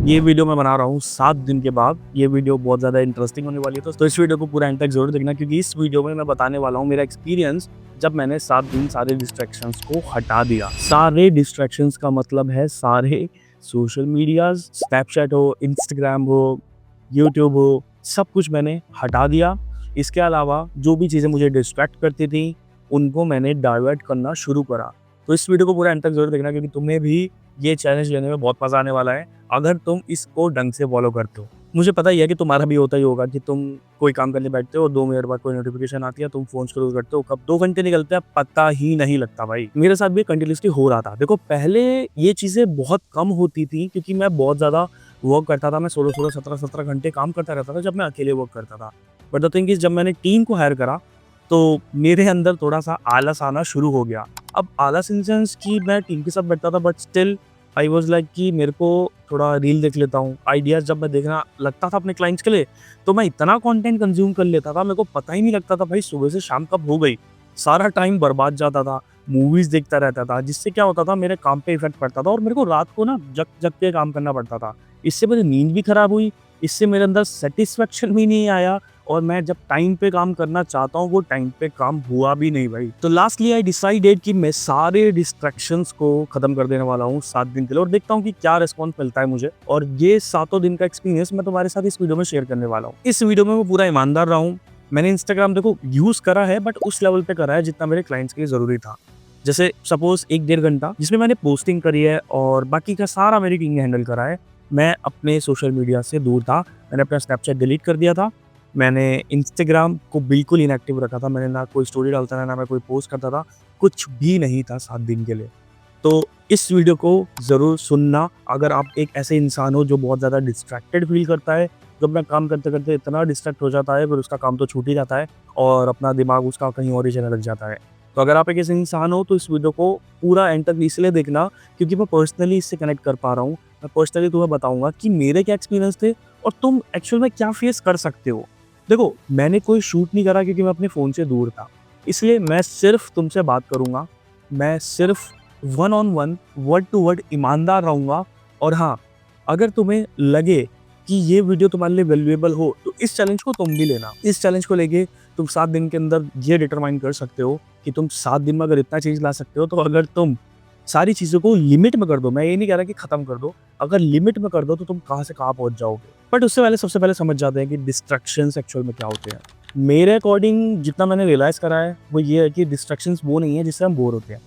ये वीडियो मैं बना रहा हूँ 7 दिन के बाद। ये वीडियो बहुत ज़्यादा इंटरेस्टिंग होने वाली है, तो इस वीडियो को पूरा एंड तक ज़रूर देखना, क्योंकि इस वीडियो में मैं बताने वाला हूँ मेरा एक्सपीरियंस जब मैंने 7 दिन सारे डिस्ट्रैक्शंस को हटा दिया। सारे डिस्ट्रैक्शंस का मतलब है सारे सोशल मीडियाज़, स्नैपचैट हो, इंस्टाग्राम हो, यूट्यूब हो, सब कुछ मैंने हटा दिया। इसके अलावा जो भी चीज़ें मुझे डिस्ट्रैक्ट करती थी, उनको मैंने डाइवर्ट करना शुरू करा। तो इस वीडियो को पूरा एंड तक ज़रूर देखना, क्योंकि तुम्हें भी ये चैलेंज लेने में बहुत मज़ा आने वाला है, अगर तुम इसको ढंग से फॉलो करते हो। मुझे पता ही है कि तुम्हारा भी होता ही होगा कि तुम कोई काम करने बैठते हो, 2 मिनट बाद कोई नोटिफ़िकेशन आती है, तुम फ़ोन स्क्रॉल करते हो, कब 2 घंटे निकलते हैं पता ही नहीं लगता भाई। मेरे साथ भी कंटिन्यूअसली हो रहा था। देखो, पहले ये चीज़ें बहुत कम होती थी, क्योंकि मैं बहुत ज़्यादा वर्क करता था। मैं 16-16, 17-17 घंटे काम करता रहता था जब मैं अकेले वर्क करता था। बट द थिंग इज़, जब मैंने टीम को हायर करा, तो मेरे अंदर थोड़ा-सा आलस आना शुरू हो गया। अब आलस इन सेंस कि मैं टीम के साथ बैठता था, but still I was like कि मेरे को थोड़ा रील देख लेता हूँ। आइडियाज़ जब मैं देखना लगता था अपने क्लाइंट्स के लिए, तो मैं इतना कंटेंट कंज़्यूम कर लेता था, मेरे को पता ही नहीं लगता था भाई सुबह से शाम कब हो गई। सारा टाइम बर्बाद जाता था, मूवीज़ देखता रहता था, जिससे क्या होता था, मेरे काम पे इफ़ेक्ट पड़ता था और मेरे को रात को ना जग-जग के काम करना पड़ता था। इससे मेरी नींद भी खराब हुई, इससे मेरे अंदर सैटिस्फैक्शन भी नहीं आया, और मैं जब टाइम पे काम करना चाहता हूँ, वो टाइम पे काम हुआ भी नहीं भाई। तो लास्टली आई डिसाइडेड कि मैं सारे डिस्ट्रैक्शंस को खत्म कर देने वाला हूँ 7 दिन के लिए, और देखता हूँ कि क्या रिस्पॉन्स मिलता है मुझे। और ये 7 दिन का एक्सपीरियंस मैं तुम्हारे साथ इस वीडियो में शेयर करने वाला हूँ। इस वीडियो में मैं पूरा ईमानदार रहा हूँ। मैंने इंस्टाग्राम देखो यूज़ करा है, बट उस लेवल पे करा है जितना मेरे क्लाइंट्स के लिए ज़रूरी था। जैसे सपोज़ 1 डेढ़ घंटा जिसमें मैंने पोस्टिंग करी है, और बाकी का सारा मेरी टीम ने हैंडल करा है। मैं अपने सोशल मीडिया से दूर था। मैंने अपना स्नैपचैट डिलीट कर दिया था। मैंने इंस्टाग्राम को बिल्कुल इनएक्टिव रखा था। मैंने ना कोई स्टोरी डालता था, ना मैं कोई पोस्ट करता था। कुछ भी नहीं था 7 दिन के लिए। तो इस वीडियो को ज़रूर सुनना, अगर आप एक ऐसे इंसान हो जो बहुत ज़्यादा डिस्ट्रैक्टेड फ़ील करता है। जब मैं काम करते-करते इतना डिस्ट्रैक्ट हो जाता है, फिर उसका काम तो छूट ही जाता है और अपना दिमाग उसका कहीं और ही चलने लग जाता है। तो अगर आप एक ऐसे इंसान हो, तो इस वीडियो को पूरा एंड तक इसलिए देखना, क्योंकि मैं पर्सनली इससे कनेक्ट कर पा रहा हूँ। मैं पर्सनली तुम्हें बताऊँगा कि मेरे क्या एक्सपीरियंस थे और तुम एक्चुअल में क्या फ़ेस कर सकते हो। देखो, मैंने कोई शूट नहीं करा, क्योंकि मैं अपने फ़ोन से दूर था। इसलिए मैं सिर्फ़ तुमसे बात करूँगा। मैं सिर्फ़ one on one, word to word ईमानदार रहूँगा। और हाँ, अगर तुम्हें लगे कि ये वीडियो तुम्हारे लिए वैल्यूएबल हो, तो इस चैलेंज को तुम भी लेना। इस चैलेंज को लेके तुम 7 दिन के अंदर ये डिटरमाइन कर सकते हो कि तुम 7 दिन में अगर इतना चेंज ला सकते हो, तो अगर तुम सारी चीज़ों को लिमिट में कर दो, मैं ये नहीं कह रहा कि खत्म कर दो, अगर लिमिट में कर दो, तो तुम कहाँ से कहाँ पहुँच जाओगे। बट उससे पहले सबसे पहले समझ जाते हैं कि डिस्ट्रैक्शंस एक्चुअल में क्या होते हैं। मेरे अकॉर्डिंग जितना मैंने रियलाइज़ करा है, वो ये है कि डिस्ट्रैक्शंस वो नहीं है जिससे हम बोर होते हैं।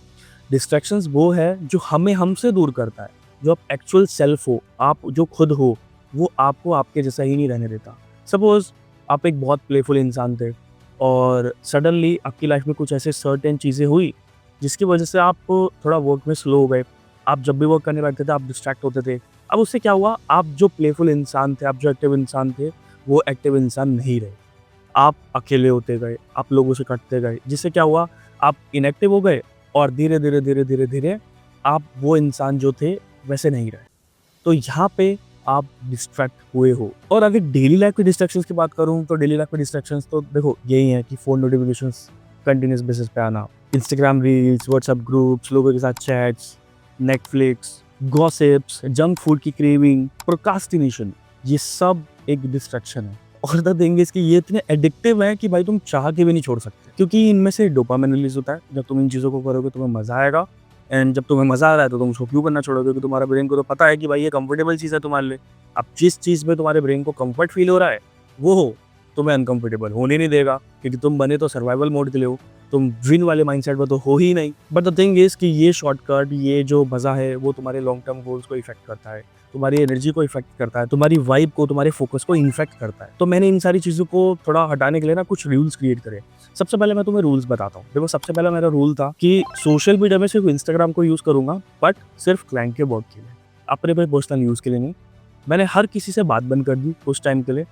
डिस्ट्रैक्शंस वो है जो हमें हमसे दूर करता है। जो आप एक्चुअल सेल्फ हो, आप जो खुद हो, वो आपको आपके जैसा ही नहीं रहने देता। सपोज़ आप एक बहुत प्लेफुल इंसान थे, और सडनली आपकी लाइफ में कुछ ऐसे सर्टेन चीज़ें हुई, जिसकी वजह से आप थोड़ा वर्क में स्लो हो गए। आप जब भी वर्क करने बैठते थे, आप डिस्ट्रैक्ट होते थे। अब उससे क्या हुआ, आप जो प्लेफुल इंसान थे, आप जो एक्टिव इंसान थे, वो एक्टिव इंसान नहीं रहे। आप अकेले होते गए, आप लोगों से कटते गए, जिससे क्या हुआ, आप इनएक्टिव हो गए, और धीरे-धीरे आप वो इंसान जो थे, वैसे नहीं रहे। तो यहाँ पे आप डिस्ट्रैक्ट हुए हो। और अगर डेली लाइफ के डिस्ट्रैक्शंस की बात करूँ, तो डेली लाइफ के डिस्ट्रैक्शंस तो देखो यही है कि फ़ोन नोटिफ़िकेशंस कंटीन्यूअस बेसिस पे आना, इंस्टाग्राम रील्स, व्हाट्सएप ग्रुप्स, लोगों के साथ chats, Netflix, gossips, junk food की क्रेविंग, प्रोक्रास्टिनेशन, ये सब एक डिस्ट्रैक्शन है। और द थिंग इज़ कि ये इतने एडिक्टिव हैं कि भाई तुम चाह के भी नहीं छोड़ सकते, क्योंकि इनमें से डोपामाइन रिलीज़ होता है। जब तुम इन चीज़ों को करोगे, तुम्हें मज़ा आएगा, एंड जब तुम्हें मज़ा आ रहा है, तो तुम उसको क्यों करना छोड़ोगे, क्योंकि तुम्हारे ब्रेन को तो पता है कि भाई ये कंफर्टेबल चीज़ है तुम्हारे लिए। अब जिस चीज़ में तुम्हारे ब्रेन को कंफर्ट फ़ील हो रहा है, वो तुम्हें अनकंफर्टेबल होने नहीं देगा, क्योंकि तुम बने तो सर्वाइवल मोड के लिए हो। तुम विन वाले माइंडसेट में तो हो ही नहीं। बट द थिंग इज़ कि ये शॉर्टकट, ये जो मज़ा है, वो तुम्हारे लॉन्ग टर्म गोल्स को इफ़ेक्ट करता है, तुम्हारी एनर्जी को इफ़ेक्ट करता है, तुम्हारी वाइब को, तुम्हारे फोकस को इन्फेक्ट करता है। तो मैंने इन सारी चीज़ों को थोड़ा हटाने के लिए ना कुछ रूल्स क्रिएट करे। सबसे पहले मैं तुम्हें रूल्स बताता हूँ। देखो, सबसे पहला मेरा रूल था कि सोशल मीडिया में सिर्फ इंस्टाग्राम को यूज़ करूँगा, बट सिर्फ क्लाइंट के वर्क के लिए, अपने पर्सनल यूज़ के लिए नहीं। मैंने हर किसी से बात बंद कर दी उस टाइम के लिए।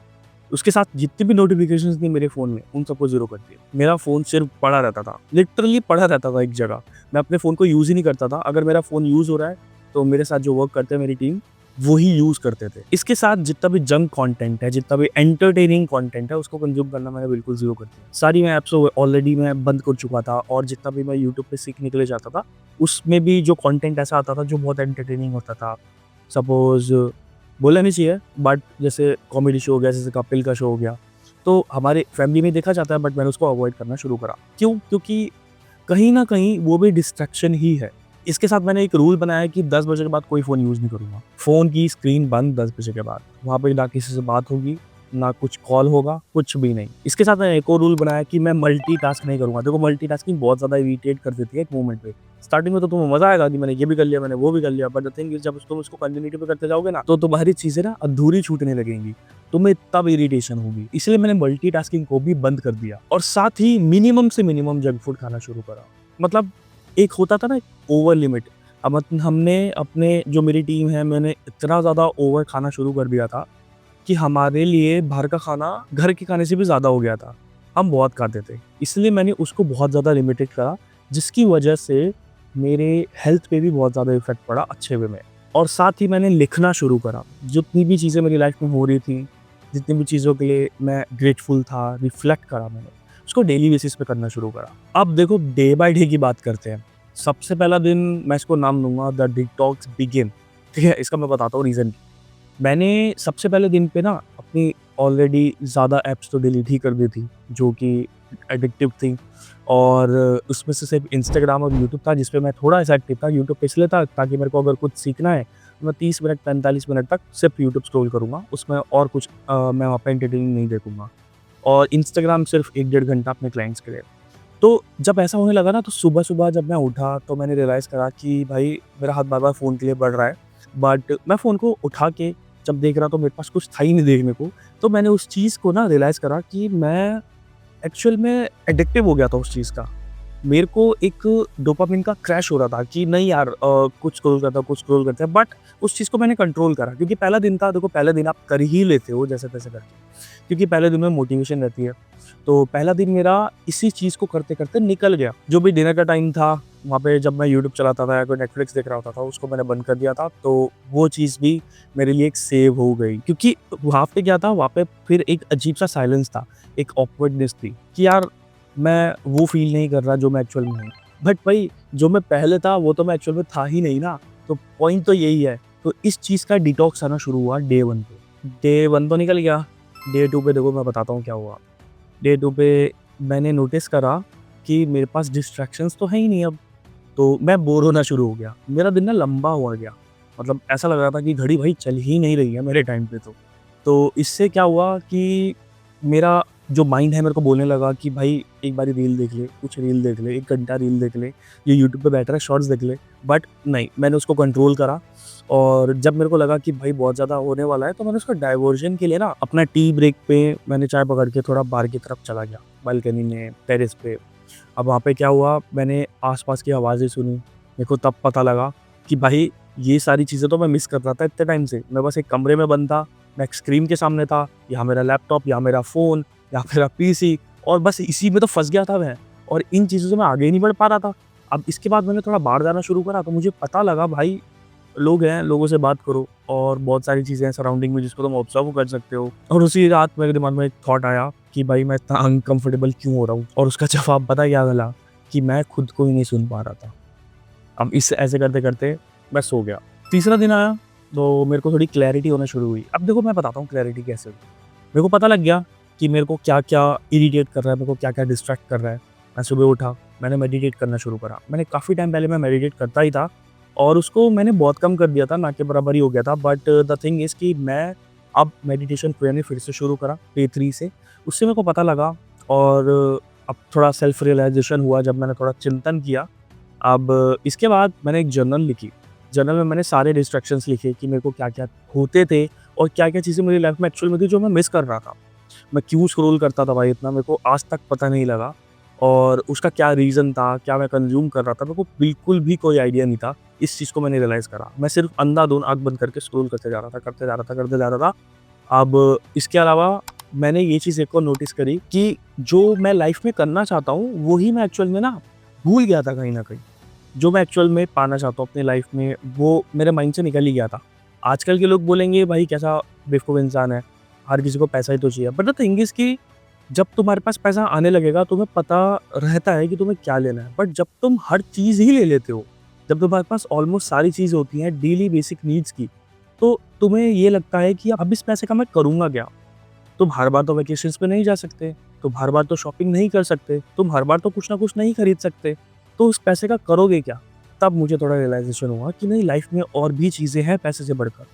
उसके साथ जितनी भी नोटिफ़िकेशंस थी मेरे फ़ोन में, उन सबको ज़ीरो कर दिया। मेरा फ़ोन सिर्फ पड़ा रहता था, लिटरली पड़ा रहता था एक जगह। मैं अपने फ़ोन को यूज़ ही नहीं करता था। अगर मेरा फ़ोन यूज़ हो रहा है, तो मेरे साथ जो वर्क करते हैं मेरी टीम, वो ही यूज़ करते थे। इसके साथ जितना भी जंक कंटेंट है, जितना भी एंटरटेनिंग कंटेंट है, उसको कंज़्यूम करना मैंने बिल्कुल ज़ीरो कर दिया। सारी मैं ऐप्स ऑलरेडी मैं बंद कर चुका था, और जितना भी मैं यूट्यूब पे सीखने के लिए जाता था, उसमें भी जो कंटेंट ऐसा आता था जो बहुत एंटरटेनिंग होता था। सपोज़ बोलना नहीं चाहिए, बट जैसे कॉमेडी शो हो गया, जैसे कपिल का शो हो गया, तो हमारे फैमिली में देखा जाता है, बट मैंने उसको अवॉइड करना शुरू करा। क्यों? क्योंकि कहीं न कहीं वो भी डिस्ट्रैक्शन ही है। इसके साथ मैंने एक रूल बनाया है कि 10 बजे के बाद कोई फ़ोन यूज़ नहीं करूँगा। फ़ोन की स्क्रीन बंद 10 बजे के बाद। वहाँ पे ना किसी से बात होगी, ना कुछ कॉल होगा, कुछ भी नहीं। इसके साथ मैंने एक और रूल बनाया कि मैं मल्टीटास्क नहीं करूँगा। देखो मल्टीटास्किंग बहुत ज़्यादा इरिटेट कर देती है एक मोमेंट पे। स्टार्टिंग में तो तुम्हें मज़ा आएगा कि मैंने ये भी कर लिया, मैंने वो भी कर लिया, बट द थिंग इज़ जब तुम उसको कंटिन्यूटी पे करते जाओगे ना, तो तुम्हारी चीज़ें ना अधूरी छूटने लगेंगी। तुम्हें तब इरिटेशन होगी। इसलिए मैंने मल्टीटास्किंग को भी बंद कर दिया और साथ ही मिनिमम से मिनिमम जंक फूड खाना शुरू करा। मतलब एक होता था ना ओवर लिमिट। अब हमने अपने जो मेरी टीम है, मैंने इतना ज़्यादा ओवर खाना शुरू कर दिया था कि हमारे लिए बाहर का खाना घर के खाने से भी ज़्यादा हो गया था। हम बहुत खाते थे। इसलिए मैंने उसको बहुत ज़्यादा लिमिटेड करा, जिसकी वजह से मेरे हेल्थ पे भी बहुत ज़्यादा इफ़ेक्ट पड़ा अच्छे वे में। और साथ ही मैंने लिखना शुरू करा। जितनी भी चीज़ें मेरी लाइफ़ में हो रही थी, जितनी भी चीज़ों के लिए मैं ग्रेटफुल था, रिफ्लेक्ट करा मैंने, उसको डेली बेसिस पे करना शुरू करा। अब देखो डे बाय डे की बात करते हैं। सबसे पहला दिन मैं इसको नाम दूँगा द डिटॉक्स बिगिन। ठीक है? इसका मैं बताता हूँ रीज़न। मैंने सबसे पहले दिन पे ना अपनी ऑलरेडी ज़्यादा ऐप्स तो डिलीट ही कर दी थी, जो कि एडिक्टिव थी और उसमें से सिर्फ़ इंस्टाग्राम और यूट्यूब था, जिस पे मैं थोड़ा-सा एक्टिव था। यूट्यूब पे इसलिए था ताकि मेरे को अगर कुछ सीखना है, तो मैं 30 मिनट 45 मिनट तक सिर्फ़ यूट्यूब स्क्रॉल करूँगा। उसमें और कुछ मैं वहाँ पे एंटरटेनिंग नहीं देखूँगा और इंस्टाग्राम सिर्फ़ 1 डेढ़ घंटा अपने क्लाइंट्स के लिए। तो जब ऐसा होने लगा ना, तो सुबह-सुबह जब मैं उठा तो मैंने रियलाइज़ करा कि भाई मेरा हाथ बार-बार फ़ोन के लिए बढ़ रहा है। बट मैं फ़ोन को उठा के जब देख रहा तो मेरे पास कुछ था ही नहीं देखने को। तो मैंने उस चीज़ को ना रियलाइज़ करा कि मैं एक्चुअल में एडिक्टिव हो गया था उस चीज़ का। मेरे को एक डोपामाइन का क्रैश हो रहा था कि नहीं यार कुछ स्क्रॉल करता हूँ, कुछ स्क्रॉल करते हैं, बट उस चीज़ को मैंने कंट्रोल करा क्योंकि पहला दिन था। देखो पहले दिन आप कर ही लेते हो जैसे-तैसे करके, क्योंकि पहले दिन में मोटिवेशन रहती है। तो पहला दिन मेरा इसी चीज़ को करते-करते निकल गया। जो भी डिनर का टाइम था, वहाँ पे जब मैं यूट्यूब चलाता था या कोई नेटफ्लिक्स देख रहा होता था, उसको मैंने बंद कर दिया था। तो वो चीज़ भी मेरे लिए एक सेव हो गई क्योंकि वहाँ पे क्या था, वहाँ पे फिर एक अजीब-सा साइलेंस था, एक ऑकवर्डनेस थी कि यार मैं वो फ़ील नहीं कर रहा जो मैं एक्चुअल में हूँ। बट भाई जो मैं पहले था वो तो मैं एक्चुअल में था ही नहीं ना, तो पॉइंट तो यही है। तो इस चीज़ का डिटॉक्स आना शुरू हुआ डे 1 पे। डे 1 तो निकल गया, डे 2 पे देखो मैं बताता हूँ क्या हुआ। डे 2 पे मैंने नोटिस करा कि मेरे पास डिस्ट्रैक्शंस तो है ही नहीं अब, तो मैं बोर होना शुरू हो गया। मेरा दिन ना लंबा हुआ गया, मतलब ऐसा लग रहा था कि घड़ी भाई चल ही नहीं रही है मेरे टाइम पे तो। तो इससे क्या हुआ कि मेरा जो माइंड है मेरे को बोलने लगा कि भाई एक बारी रील देख ले, कुछ रील देख ले, 1 घंटा रील देख ले, ये यूट्यूब पे बैठ रहा है शॉर्ट्स देख ले। बट नहीं, मैंने उसको कंट्रोल करा और जब मेरे को लगा कि भाई बहुत ज़्यादा होने वाला है, तो मैंने उसका डाइवर्जन के लिए ना अपना टी ब्रेक पे मैंने चाय पकड़ के थोड़ा बाहर की तरफ चला गया, बालकनी में, टेरेस पे। अब वहाँ पे क्या हुआ, मैंने आस-पास की आवाज़ें सुनी। मेरे को तब पता लगा कि भाई ये सारी चीज़ें तो मैं मिस कर रहा था इतने टाइम से। मैं बस एक कमरे में बंद था, मैं एक स्क्रीन के सामने था, यहाँ मेरा लैपटॉप, यहाँ मेरा फ़ोन, यहाँ मेरा पीसी और बस इसी में तो फँस गया था मैं और इन चीज़ों से मैं आगे ही नहीं बढ़ पा रहा था। अब इसके बाद मैंने थोड़ा बाहर जाना शुरू करा तो मुझे पता लगा भाई लोग हैं, लोगों से बात करो और बहुत सारी चीज़ें हैं सराउंडिंग में जिसको तुम ऑब्ज़र्व कर सकते हो। और उसी रात मेरे दिमाग में एक थॉट आया कि भाई मैं इतना अनकंफर्टेबल क्यों हो रहा हूँ? और उसका जवाब पता है क्या मिला? कि मैं खुद को ही नहीं सुन पा रहा था। अब इस ऐसे करते-करते मैं सो गया। तीसरा दिन आया तो मेरे को थोड़ी क्लैरिटी होना शुरू हुई। अब देखो मैं बताता हूँ क्लैरिटी कैसे हुई। मेरे को पता लग गया कि मेरे को क्या-क्या इरिटेट कर रहा है, मेरे को क्या-क्या डिस्ट्रैक्ट कर रहा है। मैं सुबह उठा, मैंने मेडिटेट करना शुरू करा। मैंने काफ़ी टाइम पहले मैं मेडिटेट करता ही था और उसको मैंने बहुत कम कर दिया था, ना के बराबर ही हो गया था। बट द थिंग इज़ कि मैं अब मेडिटेशन मैंने फिर से शुरू करा डे 3 से। उससे मेरे को पता लगा और अब थोड़ा सेल्फ रियलाइज़ेशन हुआ जब मैंने थोड़ा चिंतन किया। अब इसके बाद मैंने एक जर्नल लिखी। जर्नल में मैंने सारे डिस्ट्रैक्शंस लिखे कि मेरे को क्या-क्या होते थे और क्या-क्या चीज़ें मेरी लाइफ़ में एक्चुअल में थी जो मैं मिस कर रहा था। मैं क्यों स्क्रॉल करता था भाई इतना, मेरे को आज तक पता नहीं लगा और उसका क्या रीज़न था, क्या मैं कंज़्यूम कर रहा था, मेरे को बिल्कुल भी कोई आइडिया नहीं था। इस चीज़ को मैंने रियलाइज़ करा। मैं सिर्फ़ अंधाधुन आँख बंद करके स्क्रॉल करते जा रहा था, करते जा रहा था, करते जा रहा था। अब इसके अलावा मैंने ये चीज़ एक और नोटिस करी कि जो मैं लाइफ़ में करना चाहता हूँ, वो ही मैं एक्चुअल में ना भूल गया था कहीं न कहीं। जो मैं एक्चुअल में पाना चाहता हूँ अपनी लाइफ़ में, वो मेरे माइंड से निकल ही गया था। आजकल के लोग बोलेंगे भाई कैसा बेवकूफ़ इंसान है, हर किसी को पैसा ही तो चाहिए। बट द थिंग इज़ कि जब तुम्हारे पास पैसा आने लगेगा तुम्हें पता रहता है कि तुम्हें क्या लेना है। बट जब तुम हर चीज़ ही ले लेते हो, जब तुम्हारे पास ऑलमोस्ट सारी चीज़ होती हैं डेली बेसिक नीड्स की, तो तुम्हें ये लगता है कि अब इस पैसे का मैं करूँगा क्या? तुम हर बार तो वैकेशंस पे नहीं जा सकते, तुम हर बार तो शॉपिंग नहीं कर सकते, तुम हर बार तो कुछ ना कुछ नहीं खरीद सकते, तो उस पैसे का करोगे क्या? तब मुझे थोड़ा रियलाइज़ेशन हुआ कि नहीं, लाइफ़ में और भी चीज़ें हैं पैसे से बढ़कर।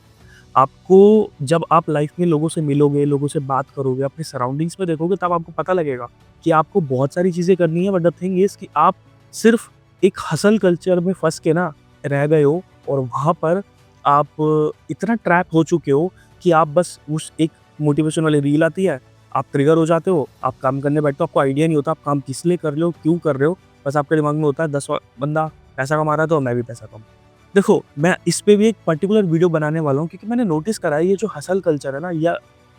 आपको जब आप लाइफ़ में लोगों से मिलोगे, लोगों से बात करोगे, अपने सराउंडिंग्स में देखोगे, तब आपको पता लगेगा कि आपको बहुत सारी चीज़ें करनी है, बट द थिंग इज़ कि आप सिर्फ़ एक हसल कल्चर में फँस के ना रह गए हो, और वहाँ पर आप इतना ट्रैप हो चुके हो कि आप बस उस एक मोटिवेशन वाली रील आती है, आप ट्रिगर हो जाते हो, आप काम करने बैठते हो, आपको आइडिया नहीं होता आप काम किस लिए कर रहे हो, क्यों कर रहे हो? बस आपके दिमाग में होता है 10 बंदा पैसा कमा रहा है तो मैं भी पैसा कमाऊँ। देखो, मैं इस पे भी एक पर्टिकुलर वीडियो बनाने वाला हूँ, क्योंकि मैंने नोटिस करा है ये जो हसल कल्चर है ना, या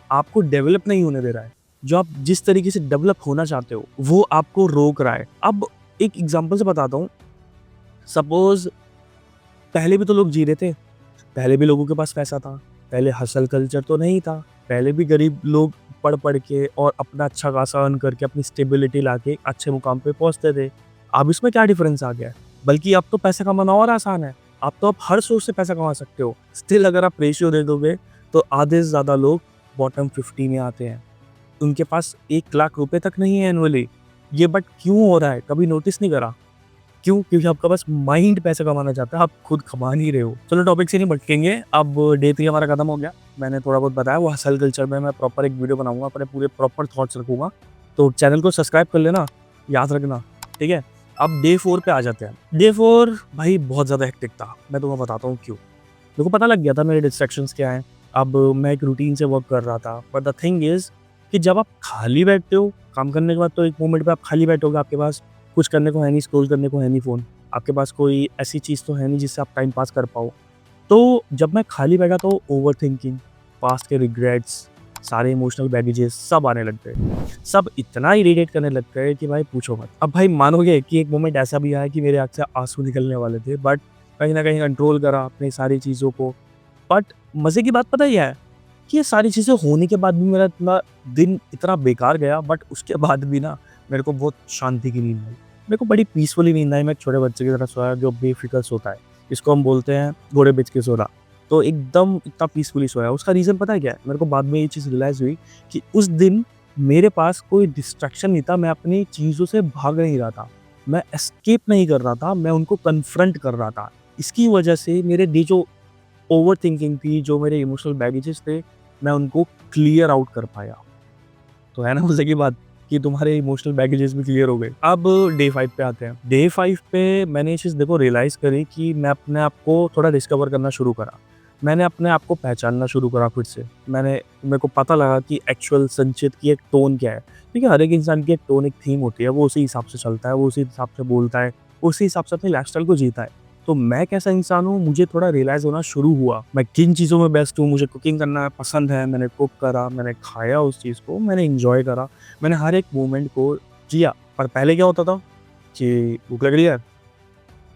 आपको डेवलप नहीं होने दे रहा है। जो आप जिस तरीके से डेवलप होना चाहते हो, वो आपको रोक रहा है। अब एक एग्ज़ाम्पल से बताता हूँ, सपोज़ पहले भी तो लोग जी रहे थे, पहले भी लोगों के पास पैसा था, पहले हसल कल्चर तो नहीं था, पहले भी गरीब लोग पढ़-पढ़ के और अपना अच्छा खासा अर्न करके अपनी स्टेबिलिटी लाके अच्छे मुकाम पे पहुँचते थे। अब इसमें क्या डिफरेंस आ गया है? बल्कि अब तो पैसा कमाना और आसान है। अब तो आप हर सोर्स से पैसा कमा सकते हो। स्टिल अगर आप रेशियो दे दोगे, तो आधे से ज़्यादा लोग बॉटम 50 में आते हैं। उनके पास 1 लाख रुपए तक नहीं है एनुअली। ये बट क्यों हो रहा है? कभी नोटिस नहीं करा? क्यों? क्योंकि आपका बस माइंड पैसा कमाना चाहता है, आप खुद कमा नहीं रहे हो। चलो टॉपिक से नहीं भटकेंगे, अब डे 3 हमारा खत्म हो गया। मैंने थोड़ा बहुत बताया, वो हसल कल्चर में मैं प्रॉपर एक वीडियो बनाऊँगा, अपने पूरे प्रॉपर थॉट्स रखूँगा। तो चैनल को सब्सक्राइब कर लेना, याद रखना, ठीक है? अब डे 4 पे आ जाते हैं। डे 4 भाई बहुत ज़्यादा हेक्टिक था, मैं तुम्हें बताता हूँ क्यों। मेरे को पता लग गया था मेरे डिस्ट्रैक्शंस क्या हैं। अब मैं एक रूटीन से वर्क कर रहा था, बट द थिंग इज़ कि जब आप खाली बैठते हो, काम करने के बाद तो एक मोमेंट पे आप खाली बैठोगे, आपके पास कुछ करने को है नहीं, स्क्रॉल करने को है नहीं फ़ोन। आपके पास कोई ऐसी चीज़ तो है नहीं जिससे आप टाइम पास कर पाओ। तो जब मैं खाली बैठा तो ओवरथिंकिंग, पास्ट के रिग्रेट्स, सारे इमोशनल बैगेजेस सब आने लग गए। सब इतना इरिटेट करने लग गए कि भाई पूछो मत। अब भाई मानोगे कि एक मोमेंट ऐसा भी आया कि मेरे आँख से आँसू निकलने वाले थे, बट कहीं न कहीं कंट्रोल करा अपनी सारी चीज़ों को। बट मज़े की बात पता है क्या है? कि ये सारी चीज़ें होने के बाद भी मेरा इतना दिन इतना बेकार गया, बट उसके बाद भी ना मेरे को बहुत शांति की नींद आई। मेरे को बड़ी पीसफुली नींद आई, मैं एक छोटे बच्चे की तरह सोया जो बेफ़िक्र सोता है। इसको हम बोलते हैं घोड़े बेच के सोना। तो एकदम इतना पीसफुली सोया। उसका रीज़न पता है क्या है? मेरे को बाद में ये चीज़ रियलाइज़ हुई कि उस दिन मेरे पास कोई डिस्ट्रैक्शन नहीं था, मैं अपनी चीज़ों से भाग नहीं रहा था। मैं एस्केप नहीं कर रहा था, मैं उनको कन्फ्रंट कर रहा था। इसकी वजह से मेरे ये जो ओवरथिंकिंग थी, जो मेरे इमोशनल बैगेजेस थे, मैं उनको क्लियर आउट कर पाया। तो है ना मज़े की बात कि तुम्हारे इमोशनल बैगेजेस भी क्लियर हो गए। अब डे 5 पे आते हैं। डे 5 पे मैंने ये चीज़ देखो रियलाइज़ करी कि मैं अपने आप को थोड़ा डिस्कवर करना शुरू करा। मैंने अपने आप को पहचानना शुरू करा फिर से। मेरे को पता लगा कि एक्चुअल संचित की एक टोन क्या है। देखिए, हर एक इंसान की एक टोन, एक थीम होती है, वो उसी हिसाब से चलता है, वो उसी हिसाब से बोलता है, उसी हिसाब से अपनी लाइफ़स्टाइल को जीता है। तो मैं कैसा इंसान हूँ, मुझे थोड़ा रियलाइज़ होना शुरू हुआ। मैं किन चीज़ों में बेस्ट हूँ, मुझे कुकिंग करना पसंद है, मैंने कुक करा, मैंने खाया उस चीज़ को, मैंने एन्जॉय करा, मैंने हर एक मोमेंट को जिया। पर पहले क्या होता था कि भूख लग रही है,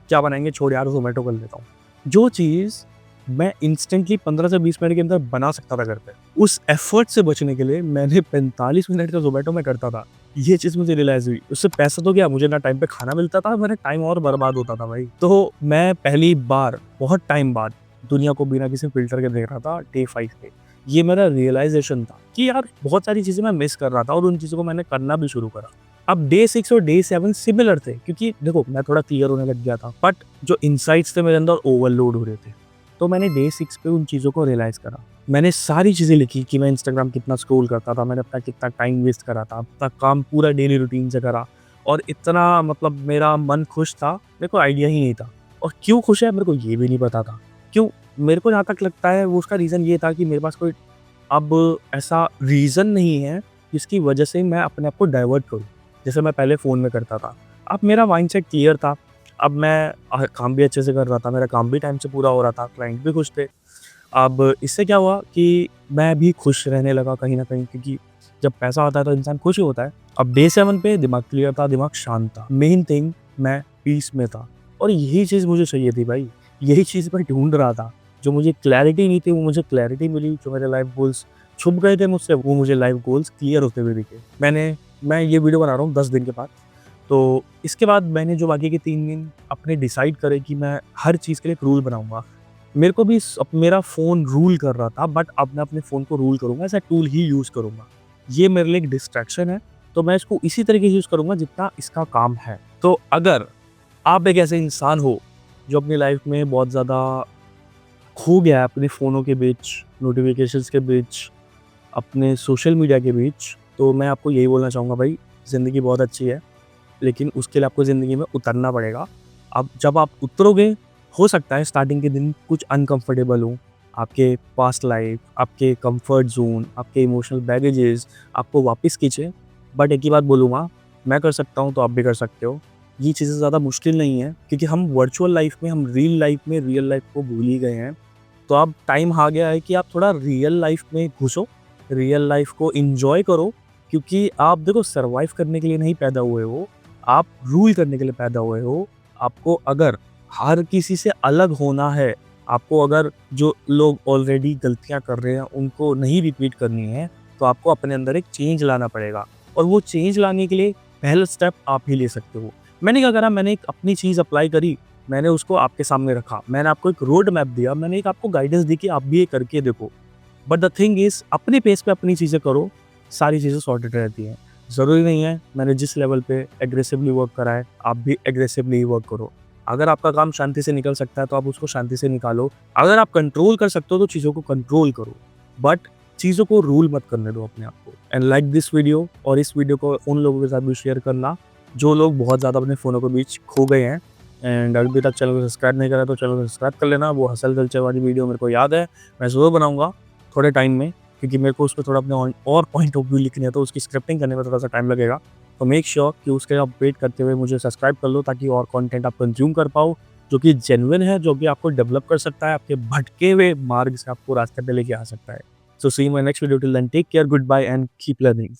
क्या बनाएँगे? छोड़ यार ज़ोमैटो कर लेता हूँ। जो चीज़ मैं इंस्टेंटली 15 से 20 मिनट के अंदर बना सकता था घर पे, उस एफर्ट से बचने के लिए मैंने 45 मिनट का ज़ोमैटो में करता था। ये चीज़ मुझे रियलाइज़ हुई। उससे पैसा तो क्या, मुझे ना टाइम पे खाना मिलता था, मेरा टाइम और बर्बाद होता था भाई। तो मैं पहली बार बहुत टाइम बाद दुनिया को बिना किसी फ़िल्टर के देख रहा था डे 5 पे। ये मेरा रियलाइज़ेशन था कि यार बहुत सारी चीज़ें मैं मिस कर रहा था और उन चीज़ों को मैंने करना भी शुरू करा। अब डे 6 और डे 7 सिमिलर थे, क्योंकि देखो मैं थोड़ा क्लियर होने लग गया था, बट जो इनसाइट्स थे मेरे अंदर ओवरलोड हो रहे थे। तो मैंने डे 6 पे उन चीज़ों को रियलाइज़ करा। मैंने सारी चीज़ें लिखी कि मैं इंस्टाग्राम कितना स्क्रॉल करता था, मैंने अपना कितना टाइम वेस्ट करा था, अपना काम पूरा डेली रूटीन से करा, और इतना मतलब मेरा मन खुश था, मेरे को आइडिया ही नहीं था। और क्यों खुश है मेरे को ये भी नहीं पता था। क्यों? मेरे को जहाँ तक लगता है वो उसका रीज़न ये था कि मेरे पास कोई अब ऐसा रीज़न नहीं है जिसकी वजह से मैं अपने आप को डाइवर्ट करूँ, जैसे मैं पहले फ़ोन में करता था। अब मेरा माइंडसेट क्लियर था, अब मैं काम भी अच्छे से कर रहा था, मेरा काम भी टाइम से पूरा हो रहा था, क्लाइंट भी खुश थे। अब इससे क्या हुआ कि मैं भी खुश रहने लगा कहीं न कहीं, क्योंकि जब पैसा आता है तो इंसान खुश ही होता है। अब डे 7 पे दिमाग क्लियर था, दिमाग शांत था। मेन थिंग, मैं पीस में था, और यही चीज़ मुझे चाहिए थी भाई। यही चीज़ मैं ढूँढ रहा था। जो मुझे क्लैरिटी नहीं थी वो मुझे क्लैरिटी मिली, जो मेरे लाइफ़ गोल्स छुप गए थे मुझसे वो मुझे लाइफ़ गोल्स क्लियर होते हुए दिखे। मैं ये वीडियो बना रहा हूँ 10 दिन के बाद। तो इसके बाद मैंने जो बाकी के 3 दिन अपने डिसाइड करे कि मैं हर चीज़ के लिए एक रूल बनाऊँगा। मेरे को भी मेरा फ़ोन रूल कर रहा था, बट अब मैं अपने फ़ोन को रूल करूँगा, as a tool he use करूँगा। ये मेरे लिए एक डिस्ट्रैक्शन है, तो मैं इसको इसी तरीके से यूज़ करूँगा जितना इसका काम है। तो अगर आप एक ऐसे इंसान हो, जो अपनी लाइफ़ में बहुत ज़्यादा खो गया है अपने फ़ोनों के बीच, नोटिफ़िकेशंस के बीच, अपने सोशल मीडिया के बीच, तो मैं आपको यही बोलना चाहूँगा भाई, ज़िंदगी बहुत अच्छी है, लेकिन उसके लिए आपको ज़िंदगी में उतरना पड़ेगा। अब जब आप उतरोगे, हो सकता है स्टार्टिंग के दिन कुछ अनकंफर्टेबल हों, आपके पास्ट लाइफ़, आपके कम्फर्ट ज़ोन, आपके इमोशनल बैगेजेस आपको वापस खींचे। बट एक ही बात बोलूँगा, मैं कर सकता हूँ तो आप भी कर सकते हो। ये चीज़ें ज़्यादा मुश्किल नहीं है, क्योंकि हम वर्चुअल लाइफ़ में, हम रियल लाइफ़ को भूल ही गए हैं। तो अब टाइम आ गया है कि आप थोड़ा रियल लाइफ़ में घुसो, रियल लाइफ़ को एन्जॉय करो, क्योंकि आप देखो सर्वाइव करने के लिए नहीं पैदा हुए हो, आप रूल करने के लिए पैदा हुए हो। आपको अगर हर किसी से अलग होना है, आपको अगर जो लोग ऑलरेडी गलतियाँ कर रहे हैं उनको नहीं रिपीट करनी है, तो आपको अपने अंदर एक चेंज लाना पड़ेगा, और वो चेंज लाने के लिए पहला स्टेप आप ही ले सकते हो। मैंने क्या करा, मैंने एक अपनी चीज़ अप्लाई करी, मैंने उसको आपके सामने रखा, मैंने आपको एक रोड मैप दिया, मैंने एक आपको गाइडेंस दी कि आप भी ये करके देखो। बट द थिंग इज़, अपने पेस पे अपनी चीज़ें करो, सारी चीज़ें सॉर्टेड रहती हैं। ज़रूरी नहीं है मैंने जिस लेवल पे एग्रेसिवली वर्क करा है, आप भी एग्रेसिवली ही वर्क करो। अगर आपका काम शांति से निकल सकता है, तो आप उसको शांति से निकालो। अगर आप कंट्रोल कर सकते हो, तो चीज़ों को कंट्रोल करो। बट चीज़ों को रूल मत करने दो अपने आप को। एंड लाइक दिस वीडियो, और इस वीडियो को उन लोगों के साथ भी शेयर करना, जो लोग बहुत ज़्यादा अपने फ़ोनों के बीच खो गए हैं। एंड अभी तक चैनल को सब्सक्राइब नहीं करा, तो चैनल को सब्सक्राइब कर लेना। वो हसल गलचे वाली वीडियो मेरे को याद है, मैं ज़रूर बनाऊँगा थोड़े टाइम में, क्योंकि मेरे को उसपे थोड़ा अपने और पॉइंट ऑफ व्यू लिखने हैं, तो उसकी स्क्रिप्टिंग करने में थोड़ा-सा टाइम लगेगा। तो मेक श्योर कि उसके आप वेट करते हुए मुझे सब्सक्राइब कर लो, ताकि और कंटेंट आप कंज़्यूम कर पाओ, जो कि जेन्युइन है, जो कि आपको डेवलप कर सकता है, आपके भटके हुए मार्ग से आपको रास्ते पे लेके आ सकता है। So see you in my next video, till then take care, goodbye and keep learning.